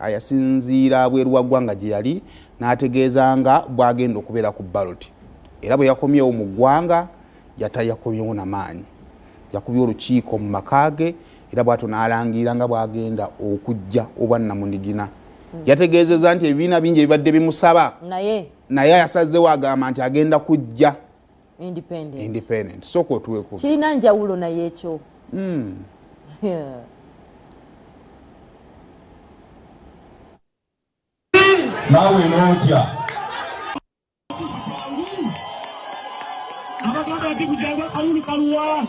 ayasinziira bweru wa ggwanga gye yali n'ategeeza nga bw'agenda okubeera ku ballot era bwe yakomyewo mu ggwanga yakomyewo n'amaanyi yakubye olukiiko mu maka ge era bw'atyo n'alangira nga bw'agenda okujja obwannamunigina yategeezeza nti ebibiina bingi ebibadde bimusaba naye yasazeewo agamba nti agenda kujja independent sooka otuweku kirina njawulo naye ekyo nawe notya abaganda ati kujanga kalulu kaluwa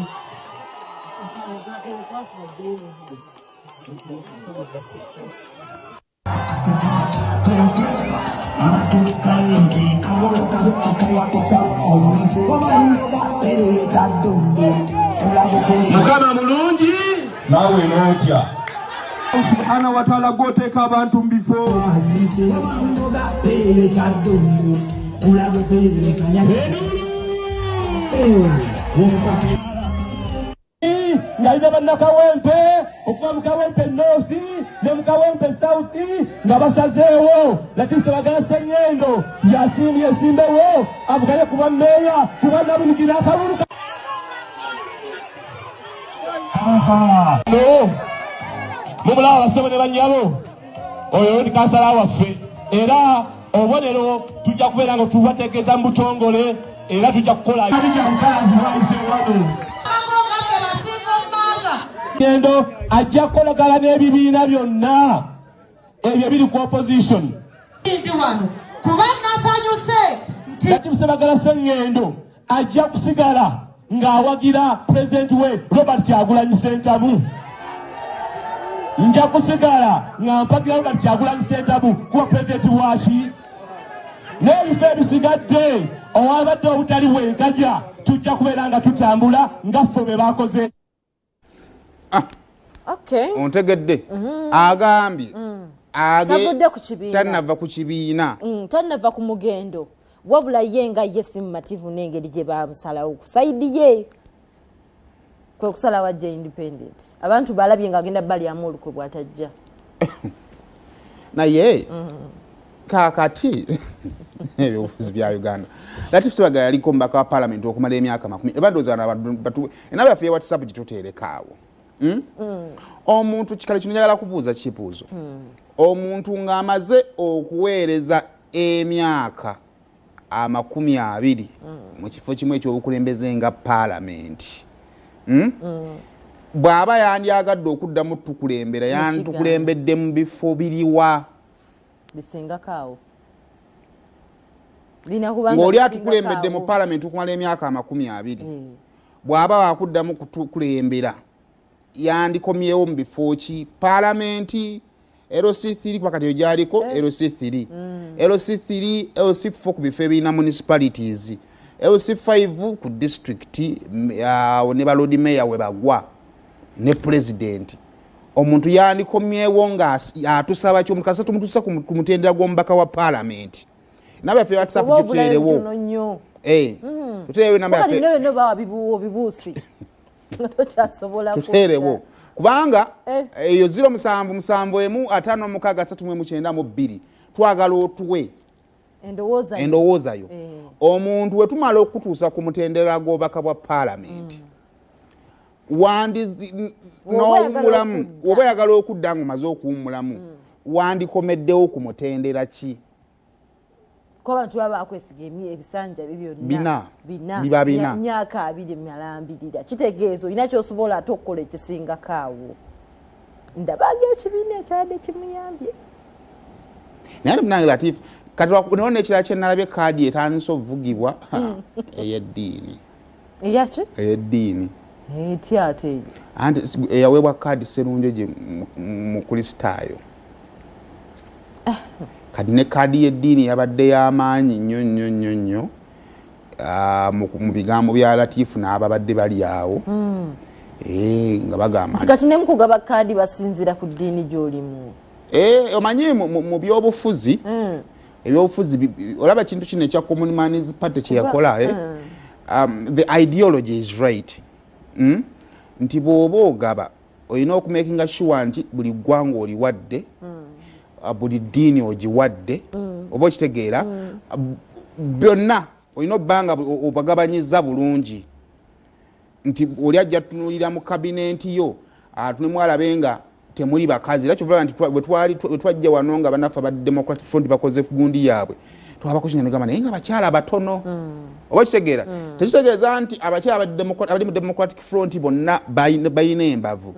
mukama mulungi nawe notya subhana wa ta'ala goteeka abantu mbifo ngalibe bannakawempe okuva mukawempe north ne mukawempe south nga basazeewo Latifu Ssebaggala Sseŋŋendo yasimbye esimbewo avuganye kuba mmeeya kuba nabunigina akalulu mumulaba basebo ne bannyabo oyo ndi kansala waffe era obubonero tujja kubeera nga tubategeeza mu butongole era tujja kukola ngendo ajja kukolagala n'ebibiina byonna ebyo biri ku opposition kuba nasanyuse Latifu Ssebaggala Sseŋŋendo ajja kusigala ng'awagira pulezidenti we Robert Kyagulanyi Ssentamu nja kusigala nga mpagira Robert Kyagulanyi Ssentamu kuba pulezidenti waki n'ebifo ebisigadde owabadde obutali bwenkajja tujja kubeera nga tutambula nga ffe be bakoze ontegedde agambye tanava ku kibiina tanava ku mugendo wabula ye nga ye simumativu n'engeri gye bamusalawo ku saidi ye kwe kusala wajja independent abantu balabye nga agenda balyamu olukwe bw'atajja naye kakati ebyobufuzi bya Uganda Latifu Ssebaggala yaliko mubaka wa parliament okumala emyaka 10 ebadooza enaba yaffe ya WhatsApp gituterekaawo omuntu kikale kino njagala kubuuza kibuuzo omuntu ng'amaze okuweereza emyaka 20 mu kifo kimu ekyobukulembeze nga parliament bw'aba yandyagadde okuddamu tukulembera yantukulembedde mu bifo biriwa bisingakaawo ng'oli atukulembedde mu parliament okumala emyaka 20 bw'aba wakuddamu kutukulembera yandikomyewo mu bifo ki parliament LC3 pakati yo gyaliko LC3 LC3 LC4 ku bifo ebirina municipalities LC5 ku district ne balodi mayor we bagwa ne president omuntu yandikomyewo nga atusaba kyo mukasa tumutusa ku mutendera gw'omubaka wa parliament nabe yaffe WhatsApp gituterewo tuterewo namba yaffe no bawa bibuusi tuterewo kubanga eyo 0777156392 twagala otuwe endowooza yo omuntu we tumala okutuusa ku mutendera gw'obubaka bwa parliament n'owummulamu oba oyagala okudda nga omaze okuwummulamu wandikomeddewo ku mutendera ki ko abantu baba akwesiga ebisanja bina myaka 2 malambirira kitegeezo ina kyosobola ate okukola ekisinga kaawo ndabaga ekibiina ekyadde kimuyambye naye munange Latifu kati wakuneona ekirala kyenalabye kaadi etandise okuvugibwa ey'eddiini ey'eddiini etya ate anti eyaweebwa kaadi Sserunjo gye mu Kristaayo kati ne kaadi y'eddiini yabadde y'amaanyi nnyo mu bigambo bya Latifu n'ababadde bali awo nga bagamba kati ne mukugaba kaadi basinzira ku ddiini gy'olimu omanyi mu byobufuzi ebyobufuzi olaba kintu kino ekya Common Man's Party kye yakola the ideology is right nti bw'oba ogaba olina okumakinga sure nti buli ggwanga oliwadde buli ddiini ogiwadde oba okitegeera byonna olina obbanga obagabanyiza bulungi nti oli ajja tunuulira mu kabinenti yo atunemu alabe nga temuli bakazi era kyova nti bwe twajja wano nga bannaffe aba Democratic Front bakoze gundi yaabwe twabakozinya negamba naye nga bakyala batono oba kitegeera tekitegeeza nti abakyala abali mu Democratic Front bonna balina embavu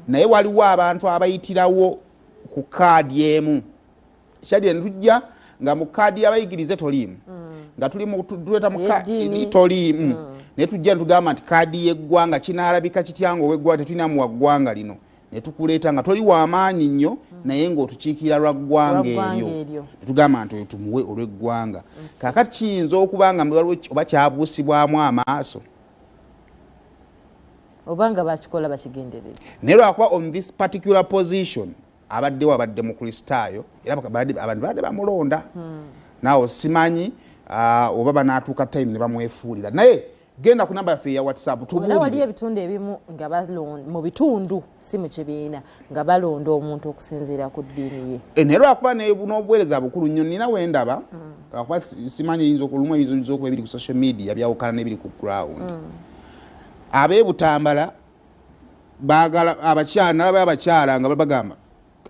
naye waliwo abantu abayitirawo ku kaadi emu kyali entujja nga mu kaadi y'abayigirize toliimu nga tuleta mu kaadi toliimu naye tujja netugamba nti kaadi y'eggwanga kinaalabika kitya nga ow'eggwanga tetulinamu wa ggwanga lino ne tukuleeta nga toli w'amaanyi nnyo naye ng'otukiikirira lwa ggwanga eryo netugamba nti oyo tumuwe olw'eggwanga kaakati kiyinza okuba nga oba kyabuusibwamu amaaso obanga bakikola bakigenderera naye lwakuba on this particular position abaddewo abadde mu kristaayo era abantu badde bamulonda naawe simanyi oba banaatuuka time ne bamwefuulira naye genda ku namba yaffe ya WhatsApp tubuulire wali ebitundu ebimu nga mu bitundu si mu kibiina nga balonda omuntu okusinziira ku ddiini ye naye lwakuba n'obuweereza bukulu nnyo nina wendaba lwakuba simanyi olumu eyinza okuba ebiri ku social media byawukana n'ebiri ku ground ab'ebutambala baagala abakyala nalaba abakyala nga bagamba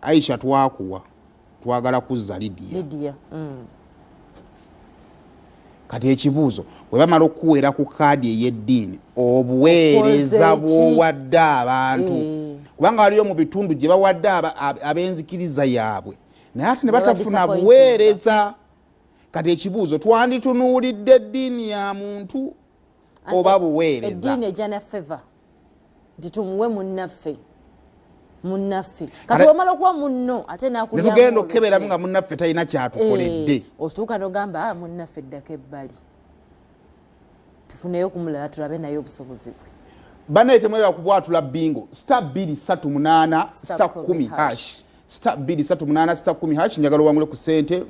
Aisha twakuwa twagala kuzza Lydia kati ekibuuzo bwe bamala okuweera ku kaadi ey'eddiini obuweereza bw'owadde abantu kubanga waliyo mu bitundu gye bawadde ab'enzikiriza yaabwe naye ate ne batafuna buweereza kati ekibuuzo twanditunuulidde eddiini ya muntu oba buweereza eddiini ejja na feva nti tumuwe munnaffe kati wamala okuwa munno ate nakulyamu netugenda okukeberamu nga munnaffe talina kyatukoledde osituuka n'ogamba munnaffe eddako ebbali tufuneyo kumulala tulabe naye obusobozi bwe banaye temwerera kubwatula bingo *238*10# *238*10# njagala owangule ku ssente